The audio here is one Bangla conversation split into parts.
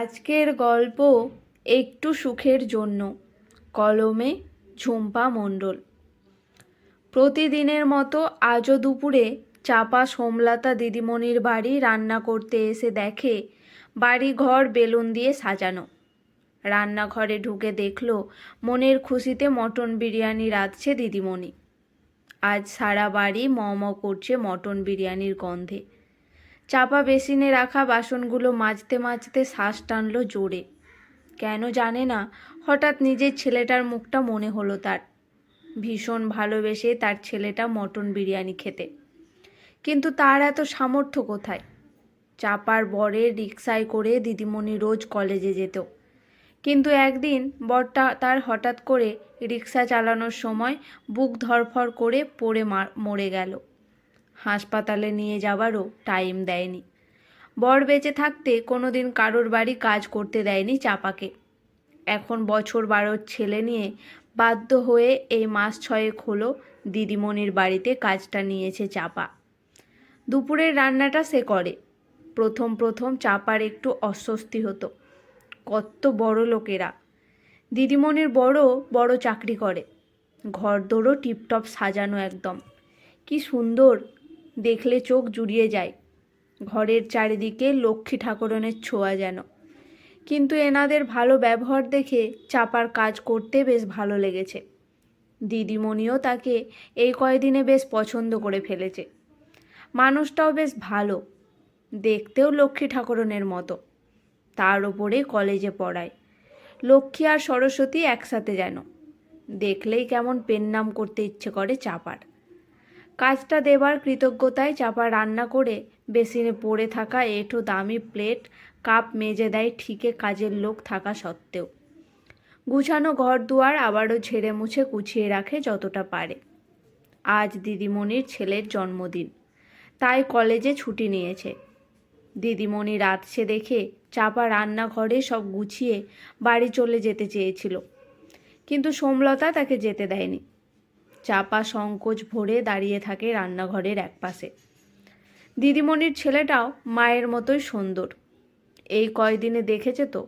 আজকের গল্প একটু সুখের জন্য। কলমে ঝুম্পা মণ্ডল। প্রতিদিনের মতো আজও দুপুরে চাপা সোমলতা দিদিমণির বাড়ি রান্না করতে এসে দেখে বাড়ি ঘর বেলুন দিয়ে সাজানো। রান্নাঘরে ঢুকে দেখল মনের খুশিতে মটন বিরিয়ানি রাঁধছে দিদিমণি। আজ সারা বাড়ি ম ম করছে মটন বিরিয়ানির গন্ধে। চাপা বেসিনে রাখা বাসনগুলো মাজতে মাজতে শ্বাস টানল জোরে। কেন জানে না, হঠাৎ নিজের ছেলেটার মুখটা মনে হলো তার। ভীষণ ভালোবেসে তার ছেলেটা মটন বিরিয়ানি খেতে, কিন্তু তার এত সামর্থ্য কোথায়? চাপার বরের রিকশায় করে দিদিমণি রোজ কলেজে যেত, কিন্তু একদিন বরটা তার হঠাৎ করে রিকশা চালানোর সময় বুক ধড়ফড় করে পড়ে মরে গেল। হাসপাতালে নিয়ে যাওয়ারও টাইম দেয়নি। বর বেঁচে থাকতে কোনোদিন কারোর বাড়ি কাজ করতে দেয়নি চাপাকে। এখন বছর 12 ছেলে নিয়ে বাধ্য হয়ে এই মাস 6 হলো দিদিমণির বাড়িতে কাজটা নিয়েছে চাপা। দুপুরের রান্নাটা সে করে। প্রথম প্রথম চাপার একটু অস্বস্তি হতো। কত বড় লোকেরা! দিদিমণির বড় বড় চাকরি করে, ঘরদোরও টিপটপ সাজানো একদম। কি সুন্দর, দেখলে চোখ জুড়িয়ে যায়। ঘরের চারিদিকে লক্ষ্মী ঠাকুরনের ছোঁয়া যেন। কিন্তু এনাদের ভালো ব্যবহার দেখে চাপার কাজ করতে বেশ ভালো লেগেছে। দিদিমণিও তাকে এই কয়দিনে বেশ পছন্দ করে ফেলেছে। মানুষটাও বেশ ভালো, দেখতেও লক্ষ্মী ঠাকুরনের মতো। তার ওপরে কলেজে পড়ায়। লক্ষ্মী আর সরস্বতী একসাথে যেন। দেখলেই কেমন পেন নাম করতে ইচ্ছে করে চাপার। কাজটা দেবার কৃতজ্ঞতায় চাপা রান্না করে বেসিনে পড়ে থাকা এঁঠো দামি প্লেট কাপ মেজে দেয় ঠিকে কাজের লোক থাকা সত্ত্বেও। গুছানো ঘর দুয়ার আবারও ঝেড়ে মুছে গুছিয়ে রাখে যতটা পারে। আজ দিদিমণির ছেলের জন্মদিন, তাই কলেজে ছুটি নিয়েছে। দিদিমণি রাতছে দেখে চাপা রান্নাঘরে সব গুছিয়ে বাড়ি চলে যেতে চেয়েছিল, কিন্তু সোমলতা তাকে যেতে দেয়নি। চাপা সংকোচ ভরে দাঁড়িয়ে থাকে রান্নাঘরের একপাশে। দিদিমণির ছেলেটাও মায়ের মতোই সুন্দর। এই কয়দিনে দেখেছে তো,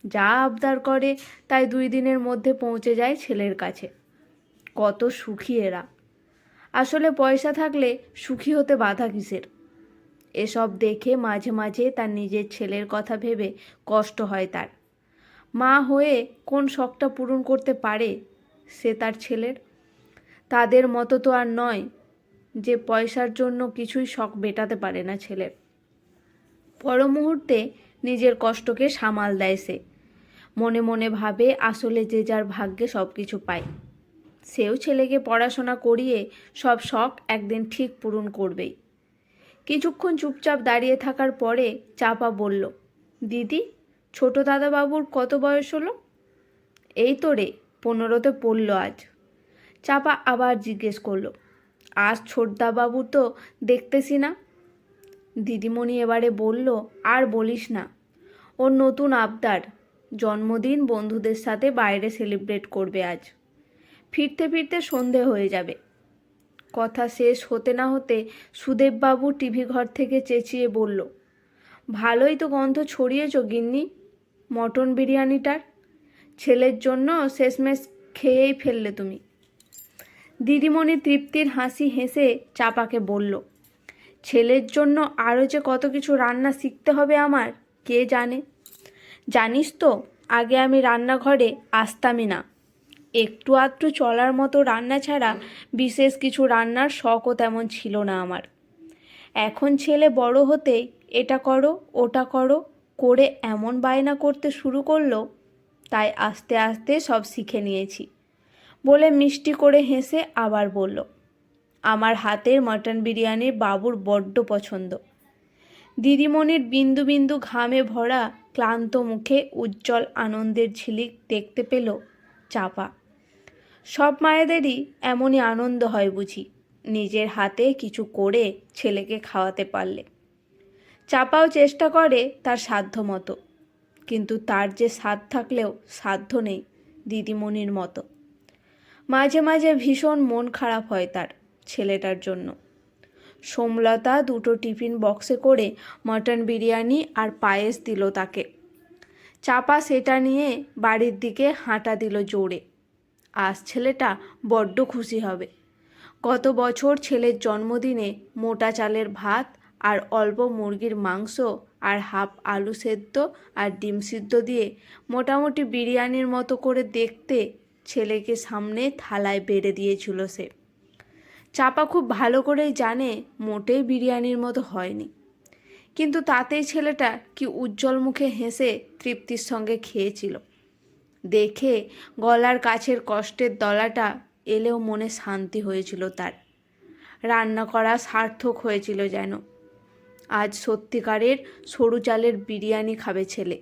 যা আবদার করে তাই 2 দিনের মধ্যে পৌঁছে যায় ছেলের কাছে। কত সুখী এরা! আসলে পয়সা থাকলে সুখী হতে বাধা কিসের? এসব দেখে মাঝে মাঝে তার নিজের ছেলের কথা ভেবে কষ্ট হয় তার। মা হয়ে কোন শখটা পূরণ করতে পারে সে তার ছেলের? তাদের মতো তো আর নয় যে পয়সার জন্য কিছুই শখ মেটাতে পারে না ছেলের। পর মুহূর্তে নিজের কষ্টকে সামাল দেয় সে। মনে মনে ভাবে আসলে যে যার ভাগ্যে সব কিছু পায়। সেও ছেলেকে পড়াশোনা করিয়ে সব শখ একদিন ঠিক পূরণ করবেই। কিছুক্ষণ চুপচাপ দাঁড়িয়ে থাকার পরে চাপা বলল, দিদি, ছোট দাদাবাবুর কত বয়স হলো? এই তো রে, 15তে পড়ল আজ। চাপা আবার জিজ্ঞেস করলো, আজ ছোটদাবাবু তো দেখতেছি না। দিদিমণি এবারে বলল, আর বলিস না, ওর নতুন আবদার, জন্মদিন বন্ধুদের সাথে বাইরে সেলিব্রেট করবে আজ। ফিরতে ফিরতে সন্ধে হয়ে যাবে। কথা শেষ হতে না হতে সুদেববাবু টিভি ঘর থেকে চেঁচিয়ে বলল, ভালোই তো গন্ধ ছড়িয়েছ গিন্নি মটন বিরিয়ানিটার। ছেলের জন্য শেষমেশ খেয়েই ফেললে তুমি। দিদিমণি তৃপ্তির হাসি হেসে চাপাকে বলল, ছেলের জন্য আরও যে কত কিছু রান্না শিখতে হবে আমার কে জানে। জানিস তো, আগে আমি রান্নাঘরে আসতামই না। একটু আধটু চলার মতো রান্না ছাড়া বিশেষ কিছু রান্নার শখও তেমন ছিল না আমার। এখন ছেলে বড় হতেই এটা করো ওটা করো করে এমন বায়না করতে শুরু করলো, তাই আস্তে আস্তে সব শিখে নিয়েছি বলে মিষ্টি করে হেসে আবার বলল, আমার হাতের মটন বিরিয়ানি বাবুর বড্ড পছন্দ। দিদিমণির বিন্দু বিন্দু ঘামে ভরা ক্লান্ত মুখে উজ্জ্বল আনন্দের ঝিলিক দেখতে পেল চাপা। সব মায়েদেরই এমনই আনন্দ হয় বুঝি, নিজের হাতে কিছু করে ছেলেকে খাওয়াতে পারলে। চাপাও চেষ্টা করে তার সাধ্য মতো, কিন্তু তার যে সাধ থাকলেও সাধ্য নেই দিদিমণির মতো। মাঝে মাঝে ভীষণ মন খারাপ হয় তার ছেলেটার জন্য। সোমলতা 2টো টিফিন বক্সে করে মটন বিরিয়ানি আর পায়েস দিল তাকে। চাপা সেটা নিয়ে বাড়ির দিকে হাঁটা দিল জোরে। আজ ছেলেটা বড্ড খুশি হবে। গত বছর ছেলের জন্মদিনে মোটা চালের ভাত আর অল্প মুরগির মাংস আর হাফ আলু সেদ্ধ আর ডিম সিদ্ধ দিয়ে মোটামুটি বিরিয়ানির মতো করে দেখতে ছেলেকে সামনে থালায় বেড়ে দিয়েছিল সে। চাপা খুব ভালো করেই জানে মোটেই বিরিয়ানির মতো হয়নি, কিন্তু তাতেই ছেলেটা কি উজ্জ্বল মুখে হেসে তৃপ্তির সঙ্গে খেয়েছিল। দেখে গলার কাছের কষ্টের দলাটা এলেও মনে শান্তি হয়েছিল তার। রান্না করা সার্থক হয়েছিল যেন। আজ সত্যিকারের সরু চালের বিরিয়ানি খাবে ছেলে।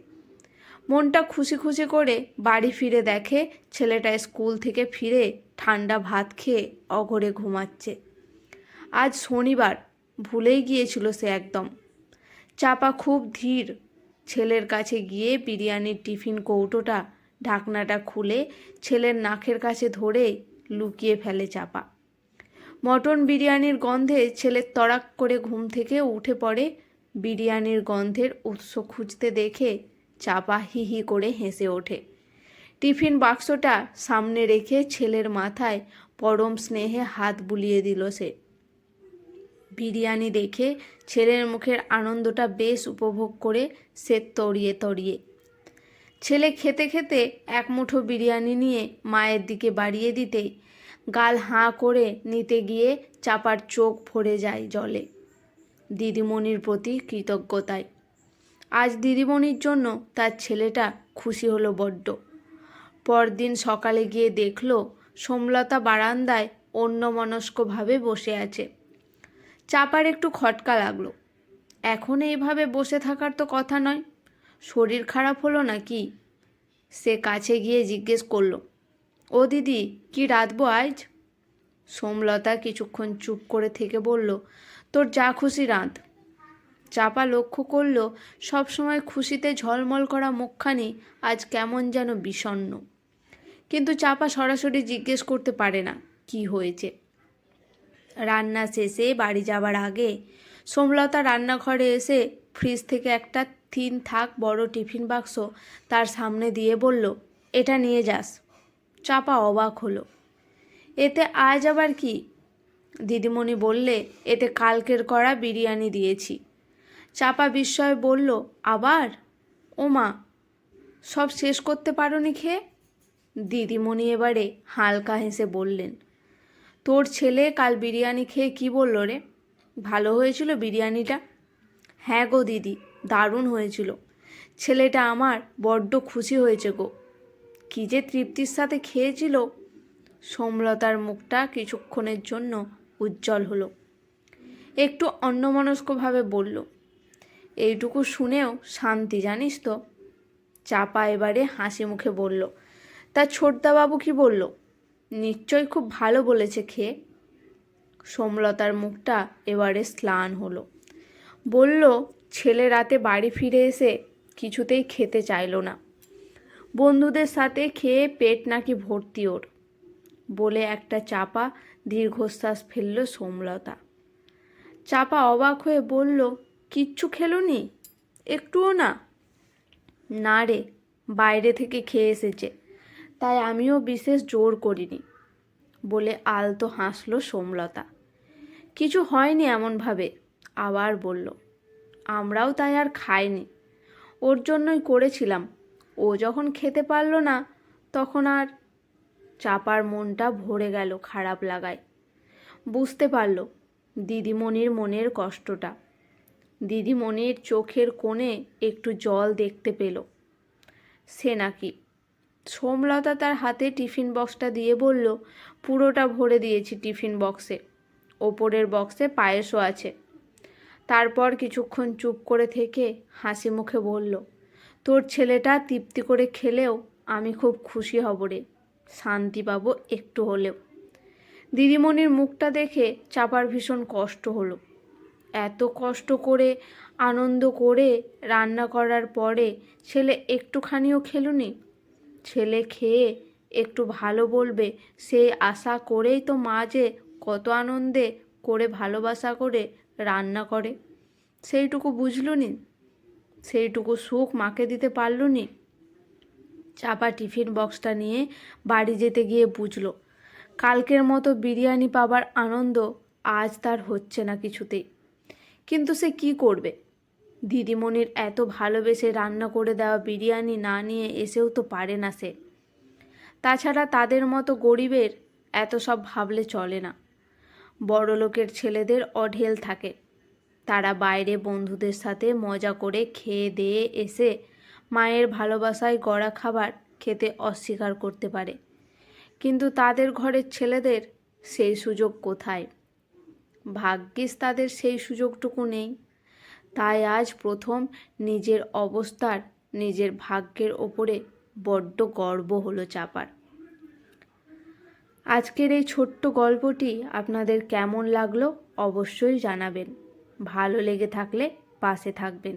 মনটা খুশি খুশি করে বাড়ি ফিরে দেখে ছেলেটা স্কুল থেকে ফিরে ঠান্ডা ভাত খেয়ে অঘরে ঘুমাচ্ছে। আজ শনিবার, ভুলেই গিয়েছিল সে একদম। চাপা খুব ধীর ছেলের কাছে গিয়ে বিরিয়ানির টিফিন কৌটোটা ঢাকনাটা খুলে ছেলের নাকের কাছে ধরে লুকিয়ে ফেলে চাপা। মটন বিরিয়ানির গন্ধে ছেলের তড়াক করে ঘুম থেকে উঠে পড়ে। বিরিয়ানির গন্ধের উৎস খুঁজতে দেখে চাপা হি হি করে হেসে ওঠে। টিফিন বাক্সটা সামনে রেখে ছেলের মাথায় পরম স্নেহে হাত বুলিয়ে দিল সে। বিরিয়ানি দেখে ছেলের মুখের আনন্দটা বেশ উপভোগ করে সে তড়িয়ে তড়িয়ে। ছেলে খেতে খেতে এক মুঠো বিরিয়ানি নিয়ে মায়ের দিকে বাড়িয়ে দিতেই গাল হাঁ করে নিতে গিয়ে চাপার চোখ ভরে যায় জলে দিদিমণির প্রতি কৃতজ্ঞতায়। আজ দিদিমণির জন্য তার ছেলেটা খুশি হলো বড্ড। পরদিন সকালে গিয়ে দেখল সোমলতা বারান্দায় অন্যমনস্কভাবে বসে আছে। চাপার একটু খটকা লাগলো। এখন এইভাবে বসে থাকার তো কথা নয়, শরীর খারাপ হলো নাকি? সে কাছে গিয়ে জিজ্ঞেস করলো, ও দিদি, কি রাঁধবো আজ? সোমলতা কিছুক্ষণ চুপ করে থেকে বলল, তোর যা খুশি রাঁধ। চাপা লক্ষ্য করল সবসময় খুশিতে ঝলমল করা মুখখানি আজ কেমন যেন বিষণ্ণ। কিন্তু চাপা সরাসরি জিজ্ঞেস করতে পারে না কি হয়েছে। রান্না শেষে বাড়ি যাবার আগে সোমলতা রান্নাঘরে এসে ফ্রিজ থেকে একটা 3 থাক বড় টিফিন বাক্স তার সামনে দিয়ে বলল, এটা নিয়ে যাস। চাপা অবাক হলো। এতে আজ আবার কি? দিদিমণি বললে, এতে কালকের করা বিরিয়ানি দিয়েছি। চাপা বিস্ময়ে বলল, আবার? ওমা, সব শেষ করতে পারোনি খেয়ে? দিদিমণি এবারে হালকা হেসে বললেন, তোর ছেলে কাল বিরিয়ানি খেয়ে কি বলল রে? ভালো হয়েছিল বিরিয়ানিটা? হ্যাঁ গো দিদি, দারুণ হয়েছিল। ছেলেটা আমার বড্ড খুশি হয়েছে গো। কী যে তৃপ্তির সাথে খেয়েছিল। সোমলতার মুখটা কিছুক্ষণের জন্য উজ্জ্বল হলো। একটু অন্যমনস্কভাবে বলল, এইটুকু শুনেও শান্তি, জানিস তো? চাপা এবারে হাসি মুখে বলল, তা ছোটদাবাবু কি বলল? নিশ্চয়ই খুব ভালো বলেছে খেয়ে। সোমলতার মুখটা এবারে স্লান হলো। বলল, ছেলে রাতে বাড়ি ফিরে এসে কিছুতেই খেতে চাইল না। বন্ধুদের সাথে খেয়ে পেট নাকি ভর্তি ওর। বলে একটা চাপা দীর্ঘশ্বাস ফেলল সোমলতা। চাপা অবাক হয়ে বলল, কিচ্ছু খেলুনি? একটুও না? না রে, বাইরে থেকে খেয়ে এসেছে, তাই আমিও বিশেষ জোর করিনি। বলে আলতো হাসলো সোমলতা। কিছু হয়নি এমনভাবে আবার বলল, আমরাও তাই আর খাইনি, ওর জন্যই করেছিলাম। ও যখন খেতে পারলো না তখন আর। চাপার মনটা ভরে গেল খারাপ লাগায়। বুঝতে পারল দিদিমণির মনের কষ্টটা। দিদিমণির চোখের কোণে একটু জল দেখতে পেল। সে নাকি। সোমলতা তার হাতে টিফিন বক্সটা দিয়ে বলল, পুরোটা ভরে দিয়েছি টিফিন বক্সে। ওপরের বক্সে পায়েসও আছে। তারপর কিছুক্ষণ চুপ করে থেকে হাসি মুখে বলল, তোর ছেলেটা তৃপ্তি করে খেলেও আমি খুব খুশি হব রে, শান্তি পাবো একটু হলেও। দিদিমণির মুখটা দেখে চাপার ভীষণ কষ্ট হলো। এত কষ্ট করে আনন্দ করে রান্না করার পরে ছেলে একটুখানিও খেলুনি। ছেলে খেয়ে একটু ভালো বলবে সেই আশা করেই তো মা যে কত আনন্দে করে ভালোবাসা করে রান্না করে, সেইটুকু বুঝলুনি? সেইটুকু সুখ মাকে দিতে পারলুনি? চাপা টিফিন বক্সটা নিয়ে বাড়ি যেতে গিয়ে বুঝলো কালকের মতো বিরিয়ানি পাবার আনন্দ আজ তার হচ্ছে না কিছুতেই। কিন্তু সে কি করবে? দিদিমণির এত ভালোবেসে রান্না করে দেওয়া বিরিয়ানি না নিয়ে এসেও তো পারে না সে। তাছাড়া তাদের মতো গরিবের এত সব ভাবলে চলে না। বড়লোকের ছেলেদের অঢেল থাকে, তারা বাইরে বন্ধুদের সাথে মজা করে খেয়ে দিয়ে এসে মায়ের ভালোবাসায় গড়া খাবার খেতে অস্বীকার করতে পারে, কিন্তু তাদের ঘরের ছেলেদের সেই সুযোগ কোথায়? ভাগ্যিস তাদের সেই সুযোগটুকু নেই। তাই আজ প্রথম নিজের অবস্থার, নিজের ভাগ্যের ওপরে বড্ড গর্ব হলো চাপার। আজকের এই ছোট্ট গল্পটি আপনাদের কেমন লাগলো অবশ্যই জানাবেন। ভালো লেগে থাকলে পাশে থাকবেন।